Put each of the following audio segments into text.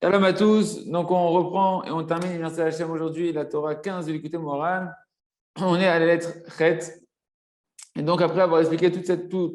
Shalom à tous. Donc, on reprend et on termine, merci à Hachem aujourd'hui, la Torah 15 de l'Écouté Moran. On est à la lettre Chet. Et donc, après avoir expliqué tout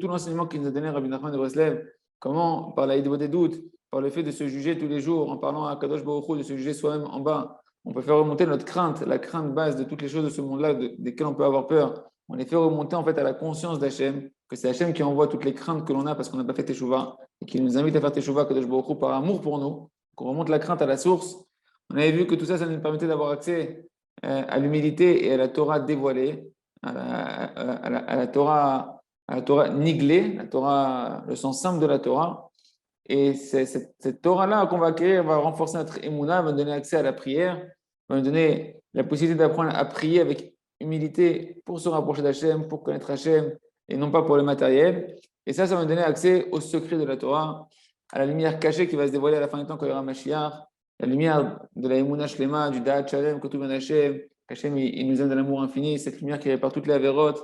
l'enseignement qu'il nous a donné Rabbi Nachman de Breslev, comment, par la des doutes, par le fait de se juger tous les jours, en parlant à Kadosh Baruch Hu, de se juger soi-même en bas, on peut faire remonter notre crainte, la crainte base de toutes les choses de ce monde-là, desquelles on peut avoir peur. On les fait remonter en fait à la conscience d'Hachem, que c'est Hachem qui envoie toutes les craintes que l'on a parce qu'on n'a pas fait Teshuvah, et qui nous invite à faire Teshuvah, Kadosh Baruch Hu, par amour pour nous, qu'on remonte la crainte à la source. On avait vu que tout ça, ça nous permettait d'avoir accès à l'humilité et à la Torah dévoilée, à la Torah niglée, la Torah, le sens simple de la Torah. Et cette Torah-là qu'on va acquérir va renforcer notre émouna, va nous donner accès à la prière, va nous donner la possibilité d'apprendre à prier avec humilité pour se rapprocher d'Hachem, pour connaître Hachem, et non pas pour le matériel. Et ça va nous donner accès au secret de la Torah, à la lumière cachée qui va se dévoiler à la fin du temps quand il y aura Mashiach, la lumière de la Emouna Shlema, du Da'at Shalem, Kotub Ben Hachem, qu'Hachem il nous aime de l'amour infini, cette lumière qui répare toutes les avérotes,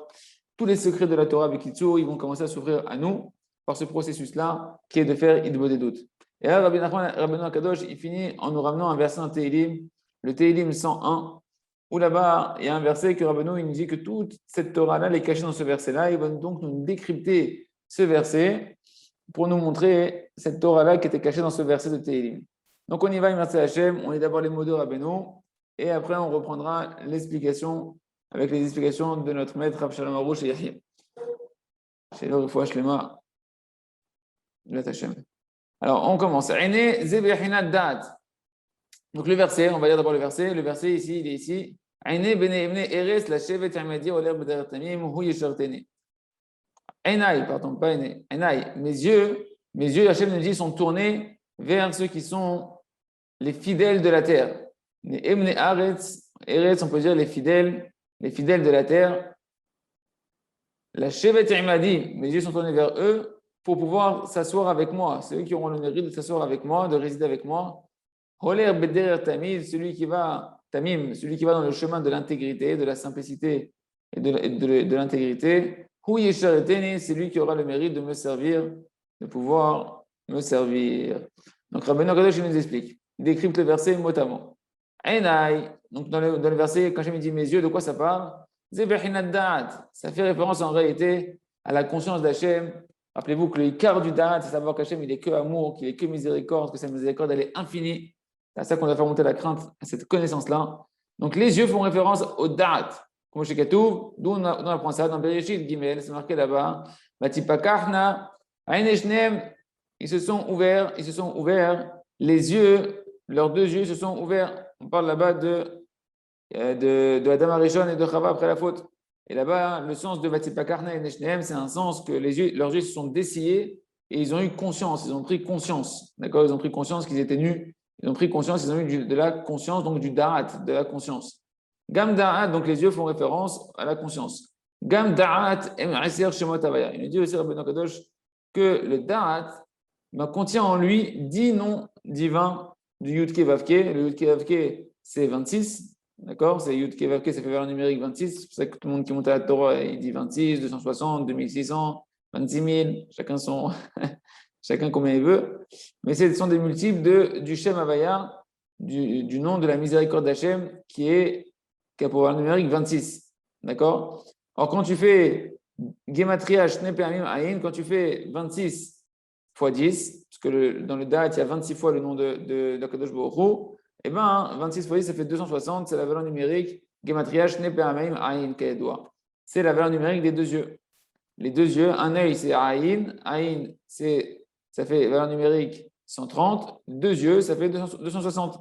tous les secrets de la Torah, Bekitsour, ils vont commencer à s'ouvrir à nous par ce processus-là, qui est de faire Idbo des doutes. Et là, Rabbi Nachman Akadosh, il finit en nous ramenant un verset en Tehillim, le Tehillim 101, où là-bas, il y a un verset que Rabbeinu, il nous dit que toute cette Torah-là, elle est cachée dans ce verset-là. Il va donc nous décrypter ce verset pour nous montrer cette Torah-là qui était cachée dans ce verset de Tehillim. Donc, on y va, merci Hachem. On lit d'abord les mots de Rabbeinu, et après, on reprendra l'explication avec les explications de notre maître, Rav Shalom Arouche et Yahya. Chez le Refoua Shlema. Alors, on commence. Donc, le verset, on va lire d'abord le verset. Le verset ici, il est ici. Pardon, pas Aîné. Mes yeux, Hachem nous dit, sont tournés vers ceux qui sont les fidèles de la terre. Eretz, on peut dire les fidèles de la terre. La Shevet Imadi, mes yeux sont tournés vers eux pour pouvoir s'asseoir avec moi. C'est eux qui auront le mérite de s'asseoir avec moi, de résider avec moi. Holer Beder Tamid, celui qui va dans le chemin de l'intégrité, de la simplicité et de l'intégrité. Hu Yeshareteni, c'est lui qui aura le mérite de me servir, de pouvoir me servir. Donc Rabbeinu Kadosh nous explique. Il décrypte le verset mot à mot. Einai, donc dans le verset, quand je me dis mes yeux, de quoi ça parle? Ça fait référence en réalité à la conscience d'Hachem. Rappelez-vous que le quart du Da'at, c'est savoir qu'Hachem, il est que amour, qu'il est que miséricorde, que sa miséricorde, elle est infinie. C'est à ça qu'on doit faire monter la crainte, à cette connaissance-là. Donc, les yeux font référence au Da'at. Comme chez Katoub, d'où on apprend ça dans Bereshit, Gimel, c'est marqué là-bas. Batipakachna, Aineshnem, ils se sont ouverts, les yeux, leurs deux yeux se sont ouverts. On parle là-bas de Adam Arishon et de Chava après la faute. Et là-bas, le sens de Vatzipakarna et Neshnehem, c'est un sens que leurs yeux se sont dessillés et ils ont eu conscience, ils ont pris conscience. D'accord? Ils ont pris conscience qu'ils étaient nus. Ils ont pris conscience, ils ont eu de la conscience, donc du da'at, de la conscience. Gam da'at, donc les yeux font référence à la conscience. Gam da'at em'aser shemot havaya. Il nous dit aussi, Rabbeinu Kadosh, que le da'at contient en lui 10 noms divins du Yud-Ke Vav-Ke. Le Yud-Ke Vav-Ke, c'est 26. D'accord? C'est Yud Kevavke, ça fait valeur numérique 26. C'est pour ça que tout le monde qui monte à la Torah, il dit 26, 260, 2600, 26 000. Chacun combien il veut. Mais ce sont des multiples du Shem Havaya, du nom de la miséricorde d'Hachem, qui a pour valeur numérique 26. D'accord? Alors, quand tu fais Gematria Shnei Pe'amim Ayin, quand tu fais 26 fois 10, parce que dans le Da'at, il y a 26 fois le nom de Kadosh Baruch Hu, eh bien, 26 fois 10, ça fait 260, c'est la valeur numérique. Gematria Shnei Pe'amim Ayin Kaedoua. C'est la valeur numérique des deux yeux. Les deux yeux, un œil, c'est Ayin. Ayin, ça fait valeur numérique 130. Deux yeux, ça fait 260.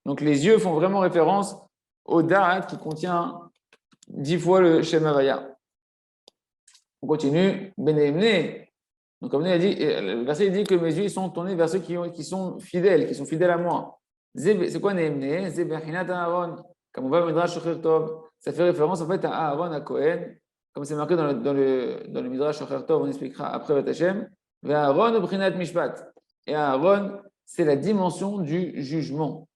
Donc, les yeux font vraiment référence au Da'at qui contient 10 fois le Shem Havaya. On continue. Benemne. Donc, comme on a dit, le verset dit que mes yeux ils sont tournés vers ceux qui sont fidèles à moi. C'est quoi Nehemne? C'est Bechinat Aaron. Comme on va au Midrash Shocher Tov, ça fait référence en fait à Aaron, à Cohen. Comme c'est marqué dans le Midrash Shocher Tov, on expliquera après Vat Hashem. Ve Aaron au Bechinat Mishpat. Et Aaron, c'est la dimension du jugement.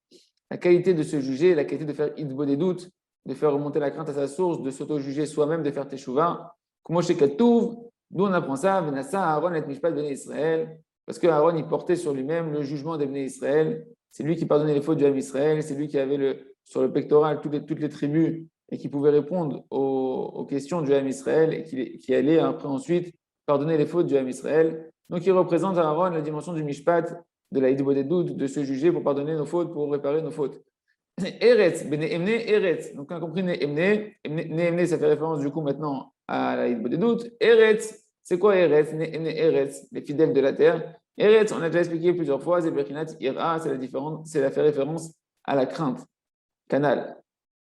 La qualité de se juger, la qualité de faire Idbo des doutes, de faire remonter la crainte à sa source, de s'auto-juger soi-même, de faire Teshuvah. Comme chez Katouv, d'où on apprend ça, Venassa Aaron et Mishpat Bnei Israël. Parce que Aaron, il portait sur lui-même le jugement des Bnei Israël. c'est lui qui pardonnait les fautes du Ham Israël, c'est lui qui avait sur le pectoral toutes les tribus et qui pouvait répondre aux questions du Ham Israël et qui allait après ensuite pardonner les fautes du Ham Israël. Donc il représente à Aaron la dimension du Mishpat, de la Hidbodedut, de se juger pour pardonner nos fautes, pour réparer nos fautes. Eretz, Bene Emne, Eretz. Donc on a compris Ne Emne, ça fait référence du coup maintenant à la Hidbodedut. Eretz, c'est quoi Eretz? Ne Emne, Eretz, les fidèles de la terre. Eretz, on a déjà expliqué plusieurs fois, c'est Bechinat Ira, c'est la fait référence à la crainte, canal.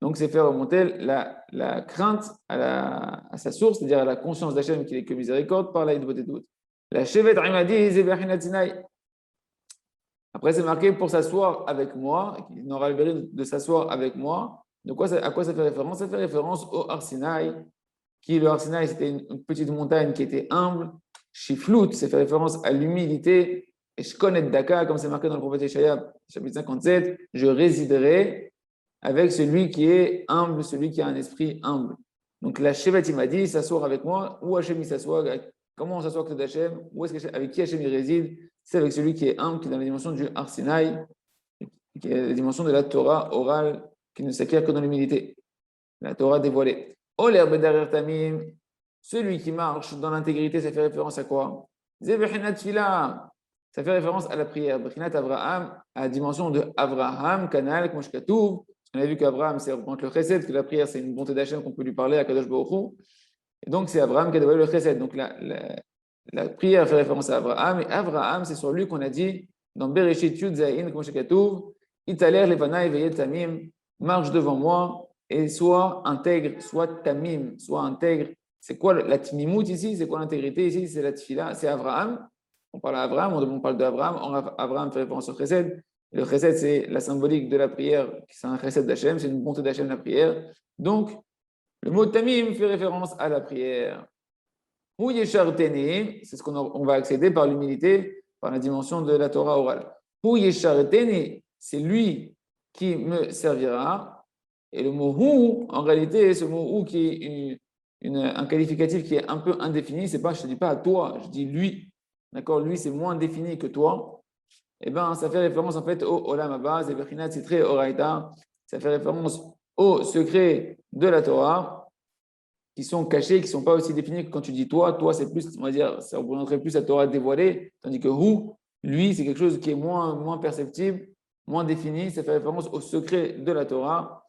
Donc c'est faire remonter la crainte à sa source, c'est-à-dire à la conscience d'Hachem qu'il est que miséricorde par la Hidbodedut. La Shevet Imadi, c'est Bechinat Sinai. Après, c'est marqué pour s'asseoir avec moi, il n'aura le mérite de s'asseoir avec moi. À quoi ça fait référence? Ça fait référence au Har Sinaï, le Har Sinaï, c'était une petite montagne qui était humble. Shiflout, ça fait référence à l'humilité. Et Shkonet Daka, comme c'est marqué dans le prophète Yeshaya, chapitre 57, je résiderai avec celui qui est humble, celui qui a un esprit humble. Donc la Shevet, il m'a dit, s'asseoir avec moi, où Hachem il s'assoit, comment on s'assoit avec Hachem, avec qui Hachem il réside, c'est avec celui qui est humble, qui est dans la dimension du Har Sinaï, qui est la dimension de la Torah orale, qui ne s'acquiert que dans l'humilité, la Torah dévoilée. Oler Bedarer Tamim, celui qui marche dans l'intégrité, ça fait référence à quoi? Zebechinat Fila, ça fait référence à la prière. Bechinat Abraham, à la dimension de Abraham, canal, comme Shkatouv. On a vu qu'Abraham, c'est le chesed, que la prière, c'est une bonté d'Hachem qu'on peut lui parler à Kadosh Baruch Hu. Et donc, c'est Abraham qui a dévoilé le chesed. Donc, la prière fait référence à Abraham, et Abraham, c'est sur lui qu'on a dit dans Bereshit Yud Zayin, comme Shekatouv, Italer Levanaï Veyet Tamim, marche devant moi et sois intègre, sois tamim, sois intègre. C'est quoi la timimout ici? C'est quoi l'intégrité ici? C'est la tfila, c'est Abraham. On parle à Abraham, on parle d'Abraham. Abraham fait référence au chesed. Le chesed, c'est la symbolique de la prière, c'est un chesed d'Hachem, c'est une bonté d'Hachem la prière. Donc, le mot tamim fait référence à la prière. Ou yesharteni, c'est ce qu'on va accéder par l'humilité, par la dimension de la Torah orale. Ou yesharteni, c'est lui qui me servira. Et le mot hu, en réalité, ce mot hu qui est un qualificatif qui est un peu indéfini, c'est pas, je ne dis pas à toi, je dis lui. D'accord, lui c'est moins défini que toi. Eh bien, ça fait référence en fait au Olam Haba, Zebechinat Sitre Oraita. Ça fait référence au secret de la Torah qui sont cachés, qui ne sont pas aussi définis que quand tu dis toi, c'est plus, on va dire, ça représenterait plus la Torah dévoilée, tandis que lui, c'est quelque chose qui est moins perceptible, moins défini, ça fait référence au secret de la Torah.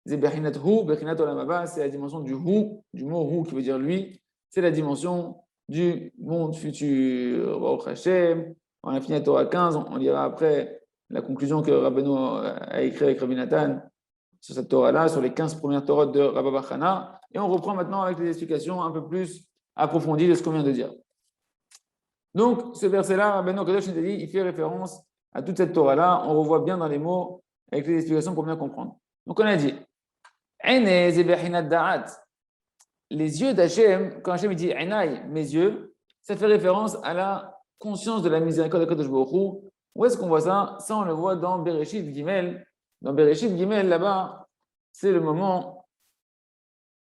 Zebechinat Bechinat Olam Haba, c'est la dimension du mot hu qui veut dire lui, c'est la dimension du monde futur. Baruch Hashem, on a fini la Torah 15, on lira après la conclusion que Rabbeinu a écrit avec Rabbi Nathan sur cette Torah-là, sur les 15 premières Torahs de Rabba Bachana. Et on reprend maintenant avec les explications un peu plus approfondies de ce qu'on vient de dire. Donc, ce verset-là, Rabbeinu Kadosh nous a dit, il fait référence à toute cette Torah-là. On revoit bien dans les mots avec les explications pour bien comprendre. Donc, on a dit, les yeux d'Hachem, quand Hachem dit Enai, mes yeux, ça fait référence à la conscience de la miséricorde de Kadosh Baruch Hu. Où est-ce qu'on voit ça? Ça, on le voit dans Bereshit Gimel. Dans Bereshit Gimel, là-bas, c'est le moment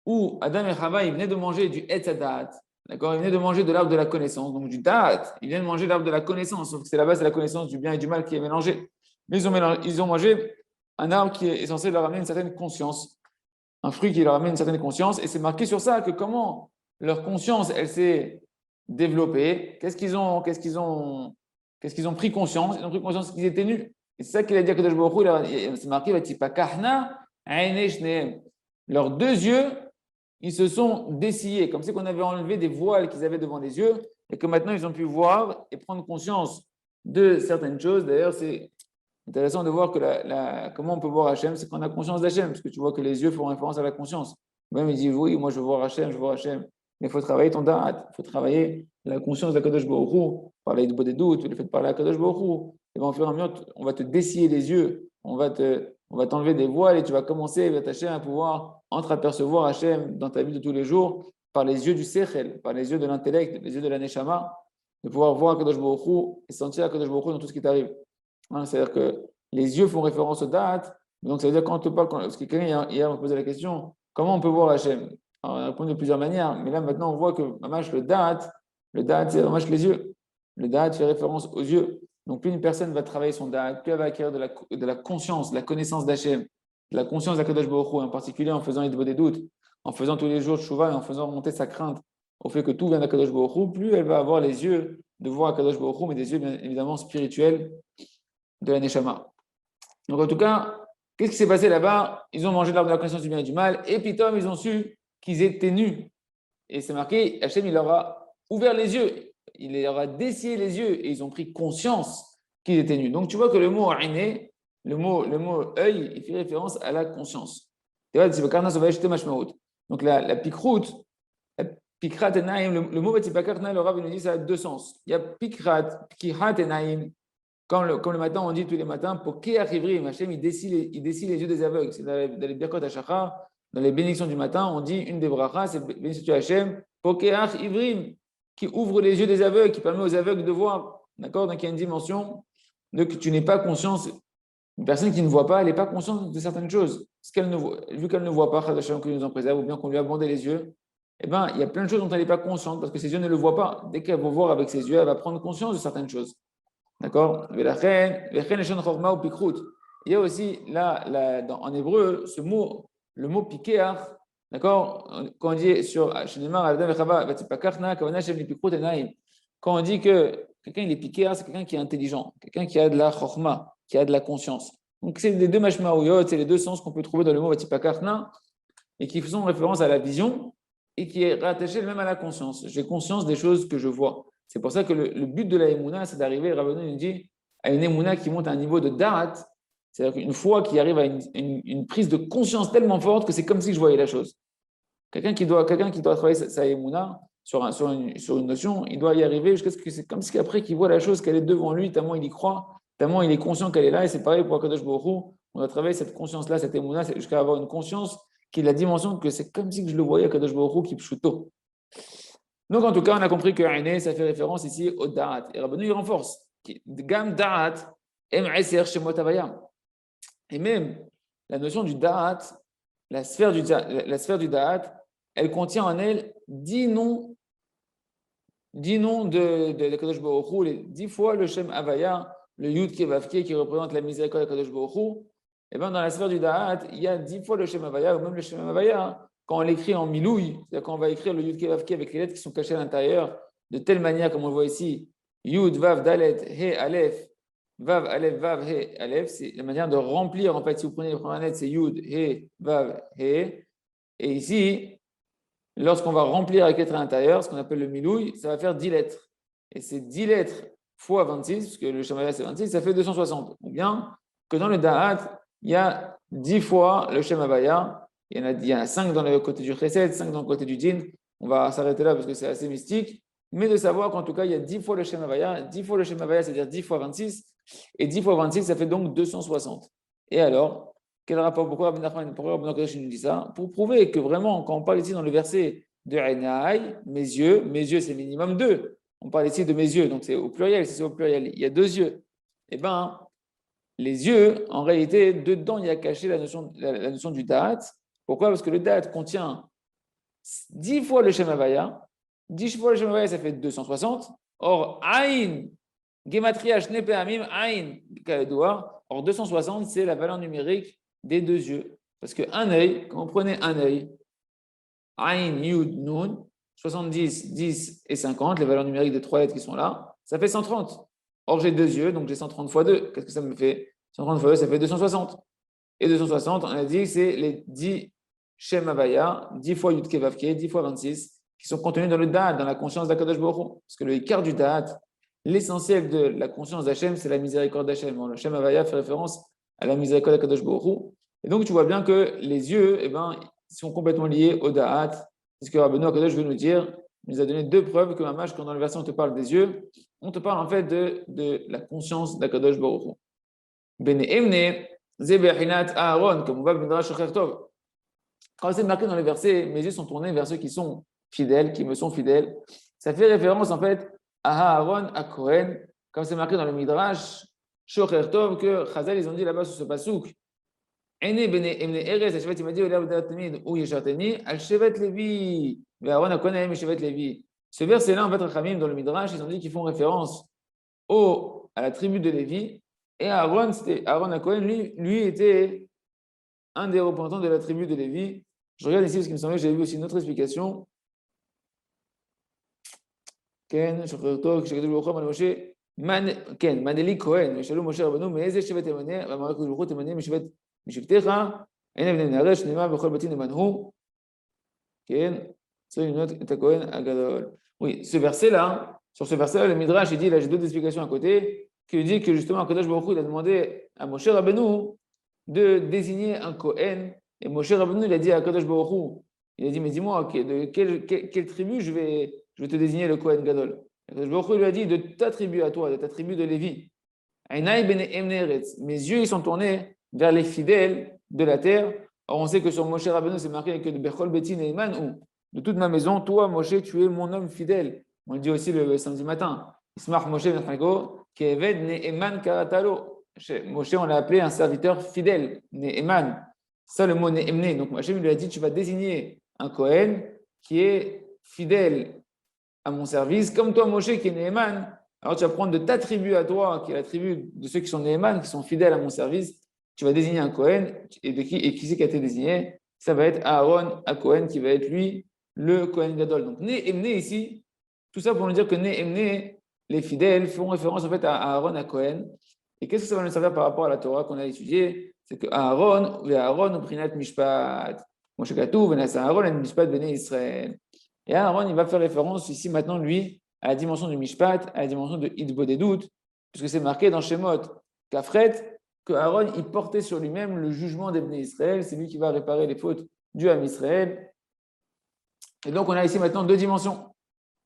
où Adam et Chava, ils venaient de manger du Etz Hadat. D'accord? Ils venaient de manger de l'arbre de la connaissance, donc du Da'at. Ils viennent de manger l'arbre de la connaissance, sauf que c'est la base de la connaissance du bien et du mal qui est mélangée. Mais ils ont mangé un arbre qui est censé leur amener une certaine conscience. Un fruit qui leur amène une certaine conscience, et c'est marqué sur ça que comment leur conscience, elle s'est développée, qu'est-ce qu'ils ont pris conscience? Ils ont pris conscience qu'ils étaient nus. Et c'est ça qu'il a dit à Kadosh Baruch Hu, c'est marqué, leurs deux yeux, ils se sont dessillés, comme si on avait enlevé des voiles qu'ils avaient devant les yeux, et que maintenant ils ont pu voir et prendre conscience de certaines choses. D'ailleurs, c'est intéressant de voir que comment on peut voir Hachem, c'est qu'on a conscience d'Hachem, parce que tu vois que les yeux font référence à la conscience. Même il dit, oui, moi je veux voir Hachem, mais il faut travailler ton da'at, il faut travailler la conscience de Kadosh Baruch Hu, parler de doutes, le fait de parler à Kadosh Baruch Hu. Et bien, au fur et à mesure, on va te dessiller les yeux, on va t'enlever des voiles et tu vas commencer, Hachem, à pouvoir entreapercevoir Hachem dans ta vie de tous les jours par les yeux du Sechel, par les yeux de l'intellect, les yeux de la Neshama, de pouvoir voir Kadosh Baruch Hu et sentir Kadosh Baruch Hu dans tout ce qui t'arrive. C'est-à-dire que les yeux font référence au da'at, donc ça veut dire quand on te parle, parce que quelqu'un hier m'a posé la question, comment on peut voir Hachem? Alors, on a répondu de plusieurs manières, mais là maintenant on voit que le da'at c'est vraiment les yeux. Le da'at fait référence aux yeux. Donc, plus une personne va travailler son da'at, plus elle va acquérir de la conscience, de la connaissance d'Hachem, de la conscience d'Akadosh Baruch Hu, en particulier en faisant des doutes, en faisant tous les jours Tchouva et en faisant remonter sa crainte au fait que tout vient d'Akadosh Baruch Hu, plus elle va avoir les yeux de voir Akadosh Baruch Hu, mais des yeux bien évidemment spirituels de la Neshama. Donc, en tout cas, qu'est-ce qui s'est passé là-bas? Ils ont mangé l'arbre de la connaissance du bien et du mal, et puis ils ont su qu'ils étaient nus. Et c'est marqué, Hachem, il leur a ouvert les yeux, il leur a dessillé les yeux, et ils ont pris conscience qu'ils étaient nus. Donc, tu vois que le mot ainé, le mot œil, il fait référence à la conscience. Donc, la pikrout, la pikrat et naïm, le mot vatipakar, le Rav nous dit ça a deux sens. Il y a pikrat, pikrat et naïm. Comme le matin, on dit tous les matins, pour Keach Ivrim, Hachem, il dessille les yeux des aveugles. C'est dans les Birkot HaShachar, dans les bénédictions du matin, on dit une des brachas, c'est bénédiction Hachem, pour Keach Ivrim, qui ouvre les yeux des aveugles, qui permet aux aveugles de voir. D'accord? Donc il y a une dimension de que tu n'es pas conscience. Une personne qui ne voit pas, elle n'est pas consciente de certaines choses. Vu qu'elle ne voit pas, Hachem qui nous en préserve, ou bien qu'on lui a bandé les yeux, eh ben, il y a plein de choses dont elle n'est pas consciente parce que ses yeux ne le voient pas. Dès qu'elle va voir avec ses yeux, elle va prendre conscience de certaines choses. D'accord? Il y a aussi, là, en hébreu, ce mot, le mot piquer, d'accord? Quand on dit quand on dit que quelqu'un il est piquer, c'est quelqu'un qui est intelligent, quelqu'un qui a de la chorma, qui a de la conscience. Donc, c'est les deux mashmaouyot, c'est les deux sens qu'on peut trouver dans le mot vatipakarna et qui font référence à la vision et qui est rattaché même à la conscience. J'ai conscience des choses que je vois. C'est pour ça que le but de la Emouna, c'est d'arriver, Rabbeinu nous dit, à une Emouna qui monte à un niveau de Da'at, c'est-à-dire qu'une foi qui arrive à une prise de conscience tellement forte que c'est comme si je voyais la chose. Quelqu'un qui doit travailler sa Emouna sur une notion, il doit y arriver jusqu'à ce que c'est comme si après qu'il voit la chose, qu'elle est devant lui, tellement il y croit, tellement il est conscient qu'elle est là, et c'est pareil pour Akadosh Baruch Hu, on doit travailler cette conscience-là, cette Emouna, jusqu'à avoir une conscience qui est la dimension que c'est comme si je le voyais Akadosh Baruch Hu qui pshuto. Donc, en tout cas, on a compris que Ainé, ça fait référence ici au Da'at. Et Rabbeinu, il renforce. Gam Da'at, M.S.R. Shemot Havaya. Et même la notion du Da'at, la sphère du Da'at, elle contient en elle 10 noms de Kadosh Baruch Hu, les 10 fois le Shem Havaya, le Yud Kevavke qui représente la miséricorde de Kadosh Baruch Hu. Et bien, dans la sphère du Da'at, il y a 10 fois le Shem Havaya, ou même le Shem Havaya, quand on l'écrit en milouï, c'est-à-dire quand on va écrire le Yud Kevavke avec les lettres qui sont cachées à l'intérieur, de telle manière, comme on le voit ici, Yud, Vav, Dalet, He, Aleph, Vav, Aleph, Vav, He, Aleph, c'est la manière de remplir, en fait, si vous prenez les premières lettres, c'est Yud, He, Vav, He. Et ici, lorsqu'on va remplir avec les lettres à l'intérieur, ce qu'on appelle le milouï, ça va faire 10 lettres. Et ces 10 lettres fois 26, parce que le Shem Havaya c'est 26, ça fait 260. Ou bien que dans le Da'at, il y a 10 fois le Shem Havaya. Il y en a 5 dans le côté du Chesed, 5 dans le côté du Din. On va s'arrêter là parce que c'est assez mystique. Mais de savoir qu'en tout cas, il y a 10 fois le Shem Havaya. 10 fois le Shem Havaya, c'est-à-dire 10 fois 26. Et 10 fois 26, ça fait donc 260. Et alors, quel rapport? Pourquoi Rabbi Kodesh nous dit ça? Pour prouver que vraiment, quand on parle ici dans le verset de Einai, mes yeux, c'est minimum 2. On parle ici de mes yeux, donc c'est au pluriel, c'est au pluriel. Il y a 2 yeux. Eh bien, les yeux, en réalité, dedans, il y a caché la notion du Da'at. Pourquoi? Parce que le Da'at contient 10 fois le Shem Havaya. 10 fois le Shem Havaya, ça fait 260. Or, Aïn, Gematria, Shnepe Amim, Aïn, Kaledouar. Or, 260, c'est la valeur numérique des 2 yeux. Parce qu'un œil, quand vous prenez un œil, Aïn, Yud, Nun, 70, 10 et 50, les valeurs numériques des 3 lettres qui sont là, ça fait 130. Or, j'ai 2 yeux, donc j'ai 130 fois 2. Qu'est-ce que ça me fait? 130 fois 2, ça fait 260. Et 260, on a dit que c'est les 10 Shem Havaya, 10 fois Yud Kevavke, 10 fois 26, qui sont contenus dans le Da'at, dans la conscience d'Akadosh Baruch Hu. Parce que le Ikar du Da'at, l'essentiel de la conscience d'Hachem, c'est la miséricorde d'Hachem. Le Shem Havaya fait référence à la miséricorde d'Akadosh Baruch Hu. Et donc, tu vois bien que les yeux, sont complètement liés au Da'at. C'est ce que Rabbeinu Akadosh veut nous dire. Il nous a donné 2 preuves que Mamash, quand dans le verset on te parle des yeux, on te parle en fait de la conscience d'Akadosh Baruch Hu. Bene Emne, Zebechinat Aaron, comme on va Midrash Tov. Quand c'est marqué dans les versets, mes yeux sont tournés vers ceux qui sont fidèles, qui me sont fidèles. Ça fait référence en fait à Aaron, à Cohen, comme c'est marqué dans le Midrash Shocher Tov, que Chazal, ils ont dit là-bas sur ce pasouk. Ene bene emne eres, Shevet imadi olav datamid ou yeshateni, al Shevet Levi, ve Aaron a Cohen aim Shevet Levi. Ce verset-là, en fait, Rachamim, dans le Midrash, ils ont dit qu'ils font référence à la tribu de Lévi. Et Aaron à Cohen, lui était un des représentants de la tribu de Lévi. Je regarde ici parce qu'il me semblait que j'avais vu aussi une autre explication. Ken, Ken, Maneli Cohen, Shalom Moshe Rabbeinu, מאיזה שבט תמנה, ואמר הקדוש ברוך הוא תמנה משבטיך, הנה בני נהרש, שנאמר בכל בתים נאמנו, כן, צריך למנות את הכהן הגדול. Oui, ce verset-là, sur ce verset-là, le Midrash, il dit, là j'ai d'autres explications à côté, qui dit que justement, Akadosh Baruch Hu, il a demandé à Moshe Rabbeinu de désigner un Cohen, et Moshe Rabbeinu, il a dit à Akadosh Baruch Hu, il a dit, mais dis-moi, de quelle tribu je vais te désigner le Cohen Gadol. Akadosh Baruch Hu lui a dit, de ta tribu à toi, de ta tribu de Lévi. Mes yeux, ils sont tournés vers les fidèles de la terre. Or, on sait que sur Moshe Rabbeinu, c'est marqué que de Bechol Beti Neiman, ou de toute ma maison, toi, Moshe, tu es mon homme fidèle. On le dit aussi le samedi matin. Ismach Moshe Benchago, Keved Neiman Karatalo. Moshe, on l'a appelé un serviteur fidèle, Neiman. Ça, le mot Neemne. Donc, Moshe lui a dit, tu vas désigner un Kohen qui est fidèle à mon service, comme toi, Moshe, qui est Neiman. Alors, tu vas prendre de ta tribu à toi, qui est la tribu de ceux qui sont Neiman, qui sont fidèles à mon service. Tu vas désigner un Kohen. Et qui c'est qui a été désigné? Ça va être Aaron à Kohen, qui va être lui le Kohen Gadol. Donc, Neemne ici, tout ça pour nous dire que Neemne, les fidèles, font référence en fait à Aaron à Kohen. Et qu'est-ce que ça va nous servir par rapport à la Torah qu'on a étudiée? C'est que Aaron, ou Prinat Mishpat, Moshe Katuv, Venasa Aaron, et Mishpat Bene Israël. Et Aaron, il va faire référence ici maintenant, lui, à la dimension du Mishpat, à la dimension de Hitbodedut, puisque c'est marqué dans Shemot qu'Afret, que Aaron, il portait sur lui-même le jugement des Bnei Israël, c'est lui qui va réparer les fautes du Ham Israël. Et donc, on a ici maintenant deux dimensions.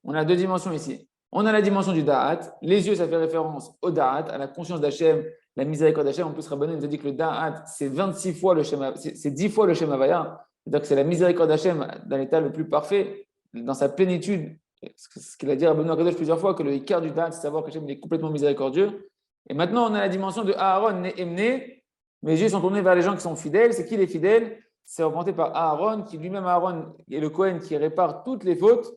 On a deux dimensions ici. On a la dimension du Da'at. Les yeux, ça fait référence au Da'at, à la conscience d'Hachem, la miséricorde d'Hachem. En plus, Rabbanan nous a dit que le Da'at, c'est 26 fois le Shem, c'est 10 fois le Shem Havaya. C'est-à-dire que c'est la miséricorde d'Hachem dans l'état le plus parfait, dans sa plénitude. Ce qu'il a dit à Rabbanan Akadosh plusieurs fois, que le Ikar du Da'at, c'est savoir qu'Hachem est complètement miséricordieux. Et maintenant, on a la dimension de Aaron, Neemne. Mes yeux sont tournés vers les gens qui sont fidèles. C'est qui les fidèles? C'est représenté par Aaron, qui lui-même, Aaron, est le Kohen qui répare toutes les fautes.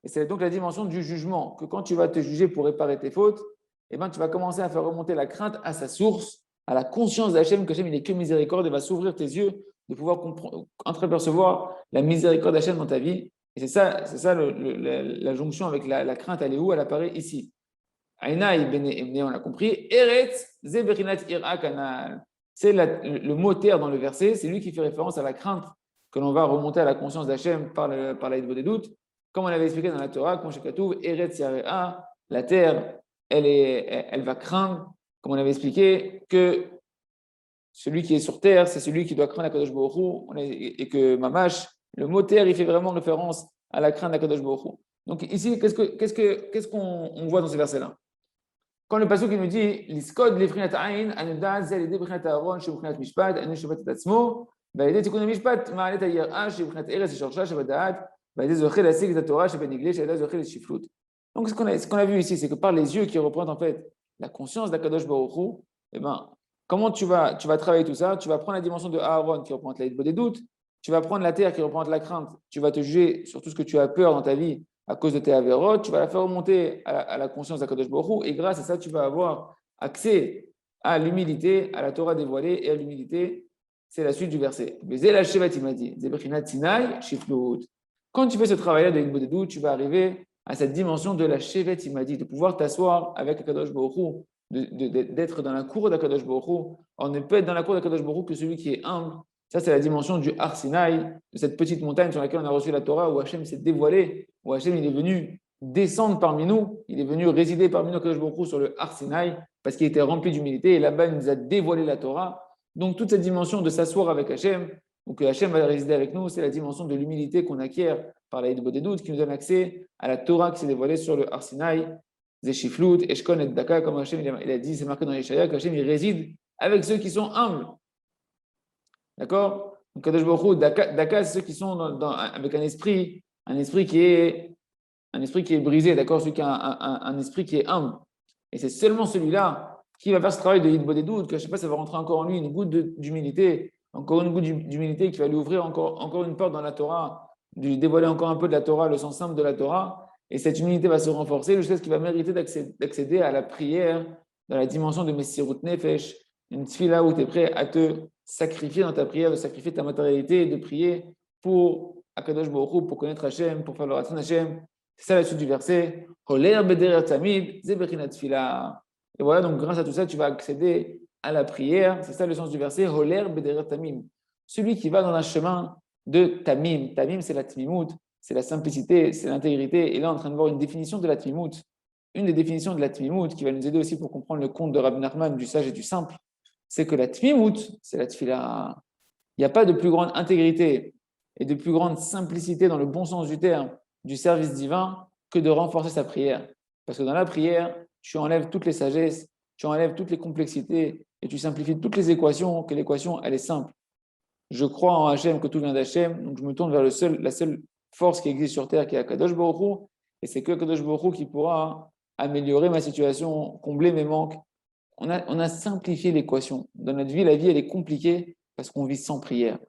Et c'est donc la dimension du jugement, que quand tu vas te juger pour réparer tes fautes, eh ben, tu vas commencer à faire remonter la crainte à sa source, à la conscience d'Hachem, qu'Hachem il n'est que miséricorde, et va s'ouvrir tes yeux, de pouvoir entreapercevoir la miséricorde d'Hachem dans ta vie. Et c'est ça la jonction avec la crainte, elle est où? Elle apparaît ici. Aïnaï bene emne, on l'a compris. Eretz zeberinat ira kanal. C'est le mot terre dans le verset, c'est lui qui fait référence à la crainte que l'on va remonter à la conscience d'Hachem par la doutes. Comme on l'avait expliqué dans la Torah, Moshe Katuv, Eretz Yarea, la terre, elle va craindre, comme on avait expliqué, que celui qui est sur terre, c'est celui qui doit craindre Akadosh Baruch Hu, et que Mamash, le mot terre, il fait vraiment référence à la crainte d'Akadosh Baruch Hu. Donc ici, qu'est-ce qu'on voit dans ce verset-là? Quand le pasuk nous dit Liskod lefrinat ayin, anudat zel ede brinat Aaron, shebrinat mishpat, anu shebat et atzmo, va'ede tikun mishpat, ma'alet ayirah, shebrinat eretz shorcha shebadat. Donc, ce qu'on a vu ici, c'est que par les yeux qui représentent en fait la conscience d'Akadosh Baruch Hu, eh ben, comment tu vas travailler tout ça? Tu vas prendre la dimension de Aaron qui représente la des doutes, tu vas prendre la terre qui représente la crainte, tu vas te juger sur tout ce que tu as peur dans ta vie à cause de tes avérotes, tu vas la faire remonter à la conscience d'Akadosh Baruch Hu, et grâce à ça, tu vas avoir accès à l'humilité, à la Torah dévoilée et à l'humilité. C'est la suite du verset. Quand tu fais ce travail-là de Hitbodedut, tu vas arriver à cette dimension de la Shevet Imadi, de pouvoir t'asseoir avec Akadosh Baruch Hu, d'être dans la cour d'Akadosh Baruch Hu. On ne peut être dans la cour d'Akadosh Baruch Hu que celui qui est humble. Ça, c'est la dimension du Har Sinaï, de cette petite montagne sur laquelle on a reçu la Torah, où Hachem s'est dévoilé, où Hachem il est venu descendre parmi nous, il est venu résider parmi nous, Akadosh Baruch Hu, sur le Har Sinaï, parce qu'il était rempli d'humilité, et là-bas, il nous a dévoilé la Torah. Donc, toute cette dimension de s'asseoir avec Hachem, donc Hachem va résider avec nous, c'est la dimension de l'humilité qu'on acquiert par la Hitbodedut qui nous donne accès à la Torah qui s'est dévoilée sur le Har Sinaï, Zeshiflut, Eshkon et Daka, comme Hachem il a dit, c'est marqué dans Yeshaya, qu'Hachem il réside avec ceux qui sont humbles. D'accord? Donc Kadosh Baruch Hu, Daka, c'est ceux qui sont avec un esprit qui est brisé, d'accord? Celui qui a un esprit qui est humble. Et c'est seulement celui-là qui va faire ce travail de Hitbodedut, que je ne sais pas, ça va rentrer encore en lui une goutte d'humilité. Encore une goutte d'humilité qui va lui ouvrir encore une porte dans la Torah, de lui dévoiler encore un peu de la Torah, le sens simple de la Torah. Et cette humilité va se renforcer jusqu'à ce qu'il va mériter d'accéder à la prière dans la dimension de Messirut Nefesh, une tefila où tu es prêt à te sacrifier dans ta prière, de sacrifier ta matérialité, de prier pour Akadosh Baruch Hu, pour connaître Hachem, pour faire le Ratzon Hachem. C'est ça la suite du verset. Holer bederer tamid, ze bechinat tefila. Et voilà, donc grâce à tout ça, tu vas accéder à la prière. C'est ça le sens du verset. Holer bederer tamim. Celui qui va dans un chemin de tamim. Tamim, c'est la tmimout, c'est la simplicité, c'est l'intégrité. Et là, on est en train de voir une définition de la tmimout. Une des définitions de la tmimout qui va nous aider aussi pour comprendre le conte de Rabbi Nachman, du sage et du simple, c'est que la tmimout, c'est la tfila. Il n'y a pas de plus grande intégrité et de plus grande simplicité dans le bon sens du terme du service divin que de renforcer sa prière. Parce que dans la prière, tu enlèves toutes les sagesses, tu enlèves toutes les complexités et tu simplifies toutes les équations, que l'équation, elle est simple. Je crois en Hachem, que tout vient d'Hachem, donc je me tourne vers la seule force qui existe sur terre, qui est Akadosh Baruch Hu, et c'est que Akadosh Baruch Hu qui pourra améliorer ma situation, combler mes manques. On a simplifié l'équation. Dans notre vie, la vie, elle est compliquée parce qu'on vit sans prière.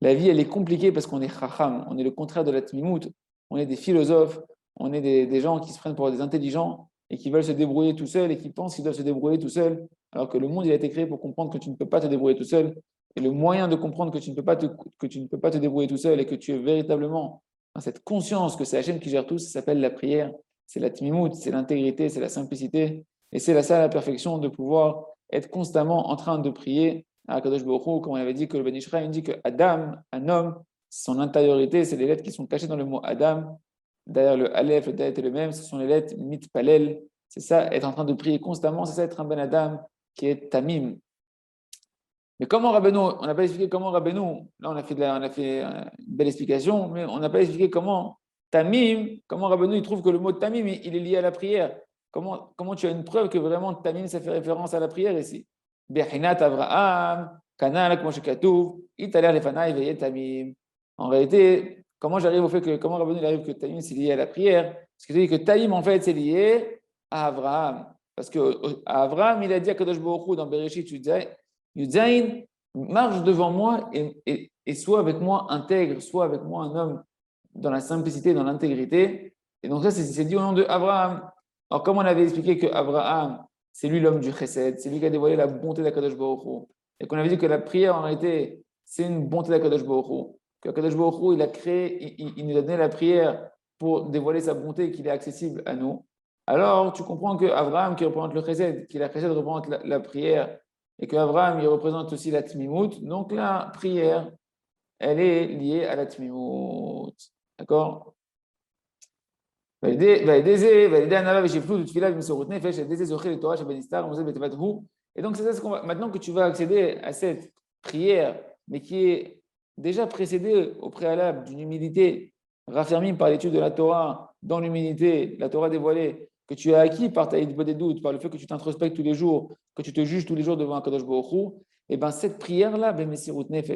La vie, elle est compliquée parce qu'on est chacham, on est le contraire de la tmimout, on est des philosophes, on est des gens qui se prennent pour des intelligents et qui veulent se débrouiller tout seuls et qui pensent qu'ils doivent se débrouiller tout seuls, alors que le monde il a été créé pour comprendre que tu ne peux pas te débrouiller tout seul. Et le moyen de comprendre que tu ne peux pas te débrouiller tout seul et que tu es véritablement dans cette conscience que c'est Hachem qui gère tout, ça s'appelle la prière, c'est la tmimout, c'est l'intégrité, c'est la simplicité. Et c'est ça la perfection de pouvoir être constamment en train de prier à Akadosh Baruch Hu, comme on avait dit que le Ben Ishraï dit que Adam, un homme, son intériorité, c'est les lettres qui sont cachées dans le mot Adam. Derrière le Aleph, le Dalet est le même, ce sont les lettres Mitpalel. C'est ça, être en train de prier constamment, c'est ça être un Ben Adam qui est Tamim. Mais comment Rabbeinu, on n'a pas expliqué comment Rabbeinu, là on a fait une belle explication, mais on n'a pas expliqué comment Tamim, comment Rabbeinu il trouve que le mot Tamim il est lié à la prière. Comment tu as une preuve que vraiment Tamim ça fait référence à la prière ici? Bechinat Avraham, Kanal, comment Italer Lefanai Veye Tamim. En réalité, comment Rabbeinu il arrive que Tamim c'est lié à la prière? Parce que tu dis que Tamim en fait c'est lié à Avraham. Parce que Avraham il a dit à Kadosh Baruch Hu dans Bereshit Yudzaïn, marche devant moi et sois avec moi intègre, sois avec moi un homme dans la simplicité, dans l'intégrité. Et donc ça, c'est dit au nom de Abraham. Alors, comme on avait expliqué que Abraham, c'est lui l'homme du chesed, c'est lui qui a dévoilé la bonté d'Akadosh Baruch Hu, et qu'on avait dit que la prière, en réalité, c'est une bonté d'Akadosh Baruch Hu, qu'Akadosh Baruch Hu, il a créé, il nous a donné la prière pour dévoiler sa bonté, qu'il est accessible à nous. Alors, tu comprends que Abraham, qui représente le chesed, qui la chesed représente la prière, et que Abraham, il représente aussi la tmimout. Donc la prière, elle est liée à la tmimout. D'accord? Et donc, c'est ça maintenant que tu vas accéder à cette prière, mais qui est déjà précédée au préalable d'une humilité raffermie par l'étude de la Torah, dans l'humilité, la Torah dévoilée, que tu as acquis par ta des doutes, par le fait que tu t'introspectes tous les jours, que tu te juges tous les jours devant un Kadosh Baruch Hu, et bien cette prière-là,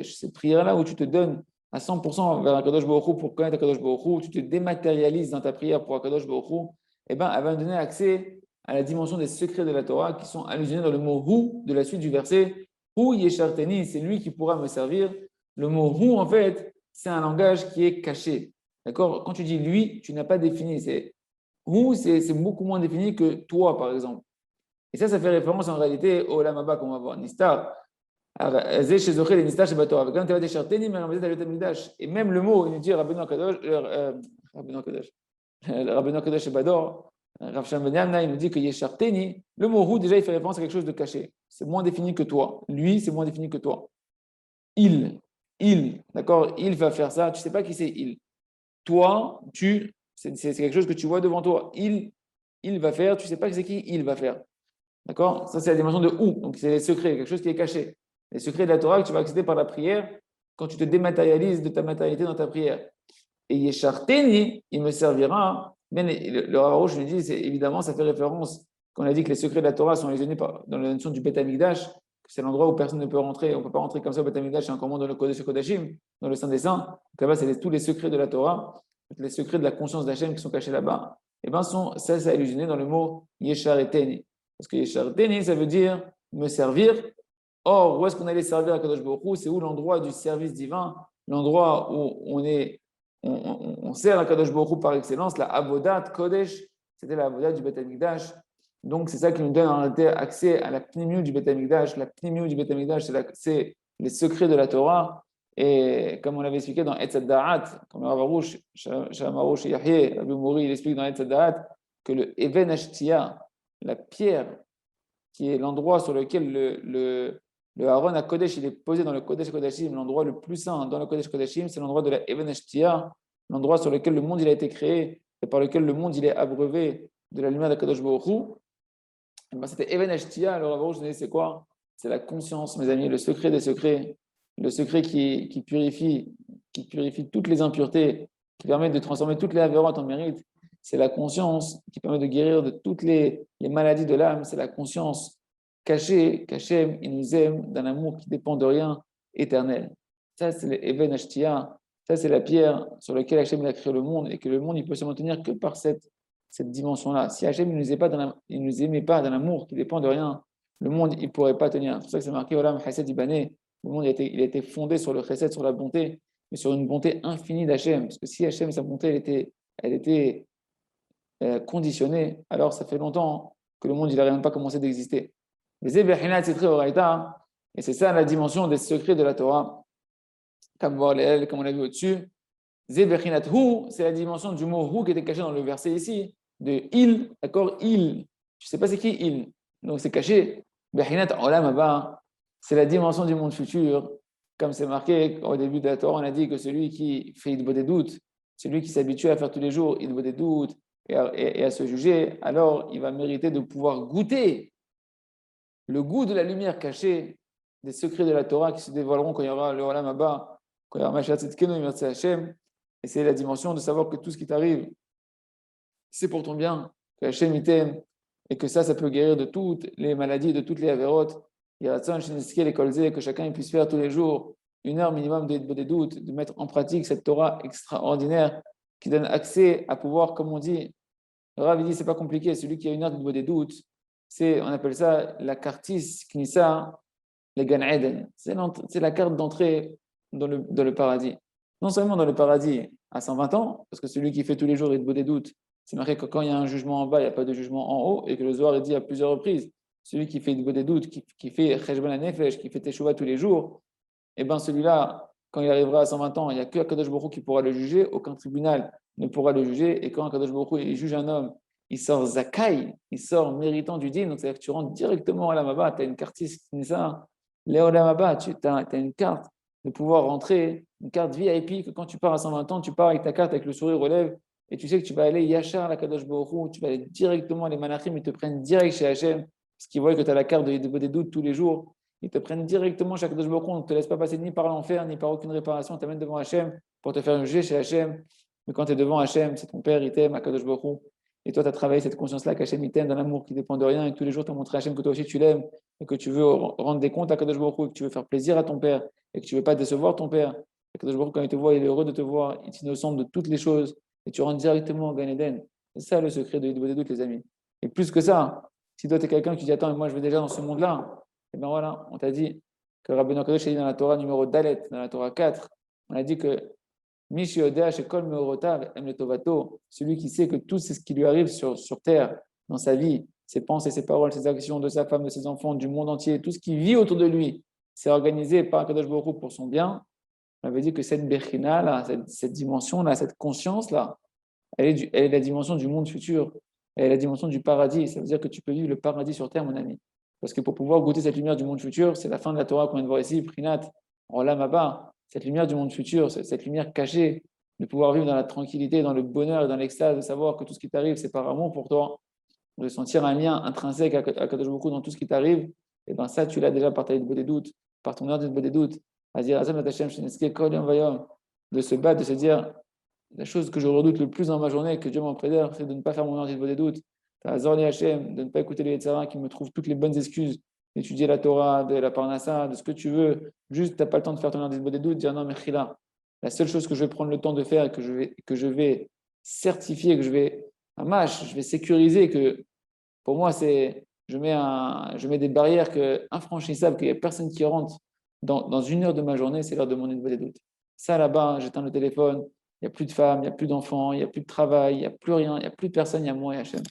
cette prière-là où tu te donnes à 100% vers un Kadosh Baruch Hu pour connaître un Kadosh Baruch Hu, tu te dématérialises dans ta prière pour un Kadosh Baruch Hu, et ben elle va nous donner accès à la dimension des secrets de la Torah qui sont allusionnés dans le mot Hu de la suite du verset. Hu Yesharteni, c'est lui qui pourra me servir. Le mot Hu, en fait, c'est un langage qui est caché. D'accord? Quand tu dis lui, tu n'as pas défini. Hu, c'est beaucoup moins défini que toi, par exemple. Et ça fait référence en réalité au Lamaba qu'on va voir. Nistar. Et même le mot, il nous dit Rabbeinu Akadosh et Bador, Rav Shalom Ben Yamna, il nous dit que Yesharteni, le mot Hu, déjà, il fait référence à quelque chose de caché. C'est moins défini que toi. Lui, c'est moins défini que toi. Il, d'accord, il va faire ça. Tu ne sais pas qui c'est il. Toi, c'est quelque chose que tu vois devant toi. Il va faire, tu ne sais pas qui c'est qui il va faire. D'accord? Ça, c'est la dimension de Hu. Donc, c'est les secrets, quelque chose qui est caché. Les secrets de la Torah que tu vas accéder par la prière quand tu te dématérialises de ta matérialité dans ta prière. Et Yesharteni, il me servira. Mais le Rav Arush lui dit, évidemment, ça fait référence, qu'on a dit que les secrets de la Torah sont lésionnés dans la notion du Beth Amikdash, que c'est l'endroit où personne ne peut rentrer. On ne peut pas rentrer comme ça au Beth Amikdash, c'est encore moins dans le Kodesh Kodashim, dans le Saint des Saints. Donc là-bas, c'est tous les secrets de la Torah, les secrets de la conscience d'Hachem qui sont cachés là-bas. Et bien, ça est illusionné dans le mot Yesharteni. Parce que Yesharteni, ça veut dire me servir. Or, où est-ce qu'on allait servir à Kadosh Baruch Hu? C'est où l'endroit du service divin, l'endroit où on on sert à Kadosh Baruch Hu par excellence, la Avodat Kodesh, c'était la Avodat du Beth Amikdash. Donc, c'est ça qui nous donne en réalité accès à la pnimiut du Beth Amikdash. La pnimiut du Beth Amikdash, c'est les secrets de la Torah. Et comme on l'avait expliqué dans Etz Da'at, comme Rav Arush, Shalom Arush et Yahye, Rabbi Mouri, il explique dans Etz Da'at que le Even Ashtia, la pierre, qui est l'endroit sur lequel le Aaron à Kodesh, il est posé dans le Kodesh Kodashim, l'endroit le plus saint dans le Kodesh Kodashim, c'est l'endroit de la Even Ashtia, l'endroit sur lequel le monde il a été créé et par lequel le monde il est abreuvé de la lumière d'Akadosh Baruch Hu. C'était Even Ashtia, alors Rav Arush, c'est quoi? C'est la conscience, mes amis, le secret des secrets. Le secret qui purifie toutes les impuretés, qui permet de transformer toutes les avérotes en mérite, c'est la conscience qui permet de guérir de toutes les maladies de l'âme, c'est la conscience cachée qu'Hachem, il nous aime d'un amour qui dépend de rien, éternel. Ça, c'est l'Even Ashtia, ça, c'est la pierre sur laquelle Hachem a créé le monde et que le monde il peut se maintenir que par cette dimension-là. Si Hachem ne nous aimait pas d'un amour qui dépend de rien, le monde il ne pourrait pas tenir. C'est pour ça que c'est marqué Olam Chesed Ibané. Le monde il a été fondé sur le chesed, sur la bonté, mais sur une bonté infinie d'Hachem. Parce que si Hachem, sa bonté, elle était conditionnée, alors ça fait longtemps que le monde n'aurait même pas commencé d'exister. Et c'est ça la dimension des secrets de la Torah. Comme on l'a vu au-dessus. C'est la dimension du mot hu qui était caché dans le verset ici, de il, d'accord, il. Je ne sais pas c'est qui il. Donc c'est caché. C'est la dimension du monde futur. Comme c'est marqué au début de la Torah, on a dit que celui qui fait idbo des doutes, celui qui s'habitue à faire tous les jours idbo des doutes et à se juger, alors il va mériter de pouvoir goûter le goût de la lumière cachée des secrets de la Torah qui se dévoileront quand il y aura le Olam Haba, quand il y aura Mashiach Tzidkenu, Merci Hashem. Et c'est la dimension de savoir que tout ce qui t'arrive, c'est pour ton bien, que Hashem il t'aime et que ça peut guérir de toutes les maladies, de toutes les avérotes. Il y a que chacun puisse faire tous les jours 1 heure minimum des doutes, de mettre en pratique cette Torah extraordinaire qui donne accès à pouvoir, comme on dit, le Rav dit c'est pas compliqué, celui qui a 1 heure des doutes, on appelle ça la kartis knissa, le Gan Eden. C'est la carte d'entrée dans le paradis. Non seulement dans le paradis à 120 ans, parce que celui qui fait tous les jours des doutes, c'est marqué que quand il y a un jugement en bas, il n'y a pas de jugement en haut, et que le Zohar est dit à plusieurs reprises. Celui qui fait des doutes, qui fait Cheshbon HaNefesh, qui fait Teshuvah tous les jours, et bien celui-là, quand il arrivera à 120 ans, il n'y a que Akadosh Baruch Hu qui pourra le juger, aucun tribunal ne pourra le juger, et quand Akadosh Baruch Hu juge un homme, il sort Zakai, il sort méritant du dîn, donc c'est-à-dire que tu rentres directement à l'Amaba, tu as une carte ça, Léo Lamaba, tu as une carte de pouvoir rentrer, une carte VIP, que quand tu pars à 120 ans, tu pars avec ta carte, avec le sourire aux lèvres, et tu sais que tu vas aller Yachar à la Kadosh Baruch Hu, tu vas aller directement, les Malachim, ils te prennent direct chez Hachem, parce qu'ils voient que tu as la carte des doutes tous les jours, ils te prennent directement chez Kadosh Baruch Hu, on ne te laisse pas passer ni par l'enfer, ni par aucune réparation, on t'amène devant Hachem pour te faire juger chez Hachem, mais quand tu es devant Hachem, c'est ton père, il t'aime, à Kadosh Baruch Hu, et toi tu as travaillé cette conscience-là qu'Hachem il t'aime, d'un amour qui dépend de rien, et tous les jours tu as montré à Hachem que toi aussi tu l'aimes, et que tu veux rendre des comptes à Kadosh Baruch Hu, et que tu veux faire plaisir à ton père, et que tu ne veux pas décevoir ton père. Et Kadosh Baruch Hu, quand il te voit, il est heureux de te voir, il t'innocente de toutes les choses, et tu rentres directement au Gan Eden. C'est ça le secret de des doutes, les amis. Et plus que ça, si toi tu es quelqu'un qui dit attends, mais moi je vais déjà dans ce monde-là, et bien voilà, on t'a dit que Rabbi Kadosh a dit dans la Torah numéro Dalet, dans la Torah 4, on a dit que Mishi Odea Shekol Meorotav Em Letovato, celui qui sait que tout ce qui lui arrive sur terre, dans sa vie, ses pensées, ses paroles, ses actions, de sa femme, de ses enfants, du monde entier, tout ce qui vit autour de lui, c'est organisé par Kadosh Baruch Hu pour son bien. On avait dit que cette Bechina, là, cette dimension-là, cette conscience-là, elle est la dimension du monde futur, elle est la dimension du paradis. Ça veut dire que tu peux vivre le paradis sur terre, mon ami. Parce que pour pouvoir goûter cette lumière du monde futur, c'est la fin de la Torah qu'on vient de voir ici, Prinat, Olam Haba, cette lumière du monde futur, cette lumière cachée, de pouvoir vivre dans la tranquillité, dans le bonheur et dans l'extase, de savoir que tout ce qui t'arrive, c'est par amour pour toi, de sentir un lien intrinsèque à Kadosh Baruch Hu dans tout ce qui t'arrive, et bien ça, tu l'as déjà par ta idbo des doutes, par ton heure d'idbo des doutes, de se battre, de se dire, la chose que je redoute le plus dans ma journée, que Dieu m'en préserve, c'est de ne pas faire mon heure d'idbo des doutes, de ne pas écouter les Yetzirah qui me trouvent toutes les bonnes excuses, d'étudier la Torah, de la Parnassa, de ce que tu veux, juste tu n'as pas le temps de faire ton heure d'idbo des doutes, dire non, mais Chila, la seule chose que je vais prendre le temps de faire, que je vais certifier, que je vais sécuriser, que pour moi, je mets des barrières infranchissables, qu'il n'y a personne qui rentre dans 1 heure de ma journée, c'est l'heure de mon idbo des doutes. Ça, là-bas, j'éteins le téléphone, il n'y a plus de femmes, il n'y a plus d'enfants, il n'y a plus de travail, il n'y a plus rien, il n'y a plus de personne, il y a moi et Hachem.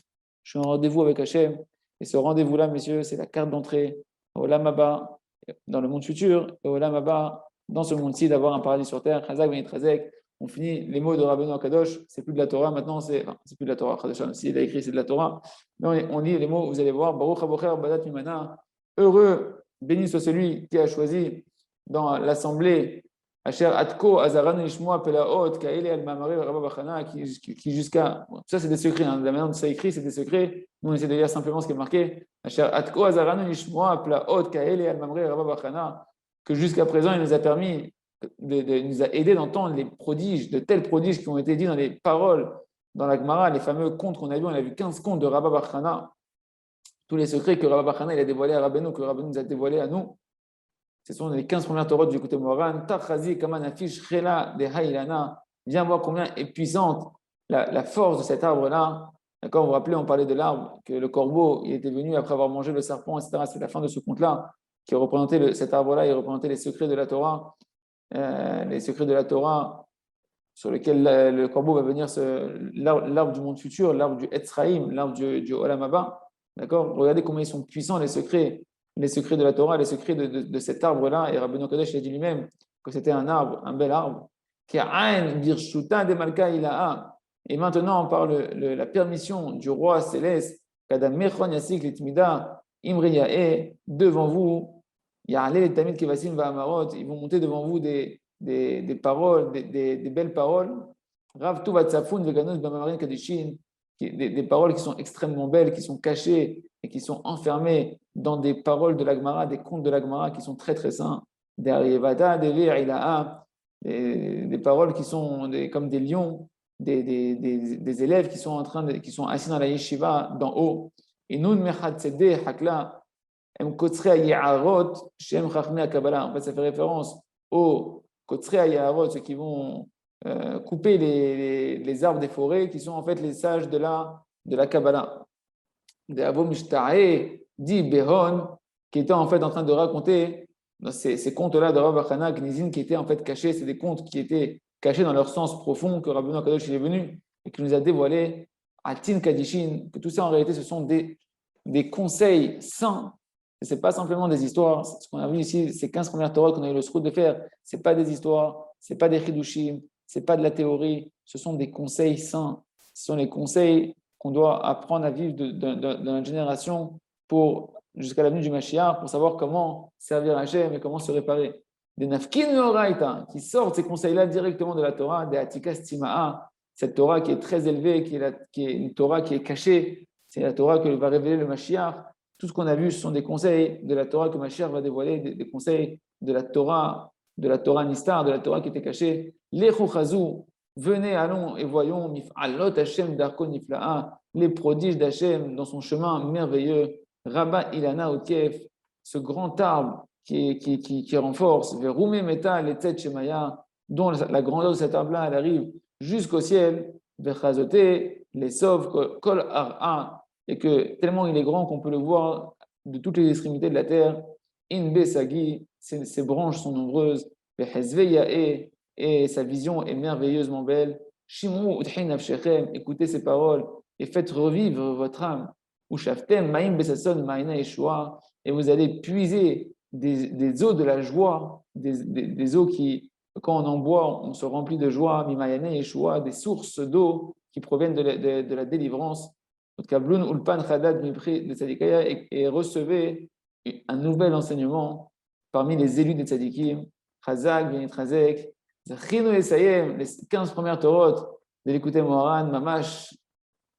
Je suis en rendez-vous avec Hachem. Et ce rendez-vous-là, messieurs, c'est la carte d'entrée au Olam Haba, dans le monde futur, et au Olam Haba, dans ce monde-ci, d'avoir un paradis sur terre. Chazak ben Yitzhazek. On finit les mots de Rabbeinu Akadosh, c'est plus de la Torah, maintenant c'est plus de la Torah, si il a écrit c'est de la Torah, mais on lit les mots, vous allez voir, Baruch Habocher Badat Mimana, heureux, béni soit celui qui a choisi dans l'assemblée, Asher Atko Azaran Ishmoa Pelaot, Kaele Al Mamari Rabba Bachana, qui jusqu'à, ça c'est des secrets, hein. De la manière dont ça écrit, c'est des secrets, nous on essaie de lire simplement ce qui est marqué, Asher Atko Azaran Ishmoa Pelaot, Kaele Al Mamari Rabba Bachana, que jusqu'à présent il nous a permis il nous a aidé d'entendre les prodiges, de tels prodiges qui ont été dits dans les paroles, dans la Gemara, les fameux contes qu'on a vus. On a vu 15 contes de Rabba Bar Chana, tous les secrets que Rabba Bar Chana il a dévoilés à Rabbeinu, que Rabbeinu nous a dévoilés à nous. Ce sont les 15 premières Torahs du côté Moran. Tachazi, Kaman Afish, Chela, de Haïlana. Viens voir combien est puissante la force de cet arbre-là. D'accord, vous vous rappelez, on parlait de l'arbre, que le corbeau il était venu après avoir mangé le serpent, etc. C'est la fin de ce conte-là, qui représentait cet arbre-là, il représentait les secrets de la Torah. Les secrets de la Torah sur lesquels le corbeau va venir, l'arbre du monde futur, l'arbre du Etzraïm, l'arbre du Olam Haba. D'accord. Regardez combien ils sont puissants, les secrets de la Torah, les secrets de cet arbre-là. Et Rabbeinu Kadosh a dit lui-même que c'était un arbre, un bel arbre. Qui a Ain Birshuta de Malka Ilaha. Et maintenant, on parle de la permission du roi céleste, Kadam Mechon Yasik Litmida, Imriyae, devant vous. Il y a les Tamid Kevasim Vahamarot, ils vont monter devant vous des paroles, des belles paroles. Rav Tuvat Safun Veganos Bamarin Kadishin, des paroles qui sont extrêmement belles, qui sont cachées et qui sont enfermées dans des paroles de la Gemara, des contes de la Gemara qui sont très très saints. Des Arievata, des Ve'ilaha, des paroles qui sont comme des lions, des élèves qui sont assis dans la yeshiva d'en haut. Et nous, Mechad Tzedeh Hakla, en fait, ça fait référence aux Kotsrei Ayarot, ceux qui vont couper les arbres des forêts, qui sont en fait les sages de la Kabbalah. De Avo Mishtae, dit Behon, qui était en fait en train de raconter ces contes-là de Rav Achana Gnizin, qui étaient en fait cachés, c'est des contes qui étaient cachés dans leur sens profond, que Rabbeinu Akadosh est venu et qui nous a dévoilé à Tin Kadishin, que tout ça en réalité ce sont des conseils saints. Ce n'est pas simplement des histoires. Ce qu'on a vu ici, ces 15 premières Torahs qu'on a eu le srout de faire, ce n'est pas des histoires, ce n'est pas des chidushim, ce n'est pas de la théorie, ce sont des conseils saints. Ce sont les conseils qu'on doit apprendre à vivre dans notre génération jusqu'à la venue du Mashiach, pour savoir comment servir Hachem et comment se réparer. Des nafkin oraita, qui sortent ces conseils-là directement de la Torah, des atikas tima'a, cette Torah qui est très élevée, qui est une Torah qui est cachée, c'est la Torah que va révéler le Mashiach. Tout ce qu'on a vu, ce sont des conseils de la Torah que Mashiach va dévoiler, des conseils de la Torah Nistar, de la Torah qui était cachée. Lechu chazou, venez, allons et voyons, mif'alot Hashem darko nifla'a, les prodiges d'Hachem dans son chemin merveilleux. Rabba Ilana Otief, ce grand arbre qui renforce, Verume Meta Letzet Shemaya, dont la grandeur de cet arbre-là, elle arrive jusqu'au ciel, Vechazote, les sauve, Kol Ar'a, et que tellement il est grand qu'on peut le voir de toutes les extrémités de la terre. Inbe Sagi, ses branches sont nombreuses, Vechezve Yae, et sa vision est merveilleusement belle. Shimru Uthin Avshechem, écoutez ces paroles et faites revivre votre âme. Ushaftem Maim Besason Maïna Yeshua, et vous allez puiser des eaux de la joie, des eaux qui, quand on en boit, on se remplit de joie, Mimayane Yeshua, des sources d'eau qui proviennent de la délivrance. Kabloun Ulpan Chadad Mipri de Tzadikaya, et recevez un nouvel enseignement parmi les élus des Tzadikim, Chazak, Benitrazek, Zachinu Esayem, les 15 premières Torot de l'écouter Moharan, Mamash.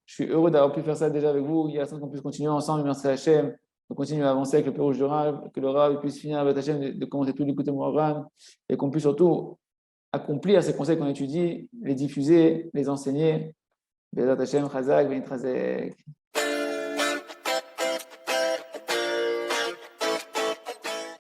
Je suis heureux d'avoir pu faire ça déjà avec vous. Il y a qu'on puisse continuer ensemble. Merci à Hachem. On continue à avancer avec le Pérouge du Rav, que le Rav puisse finir avec Hachem de commenter tout l'écouter Moharan, et qu'on puisse surtout accomplir ces conseils qu'on étudie, les diffuser, les enseigner. Bezat Hachem, Chazak, Benitrazek.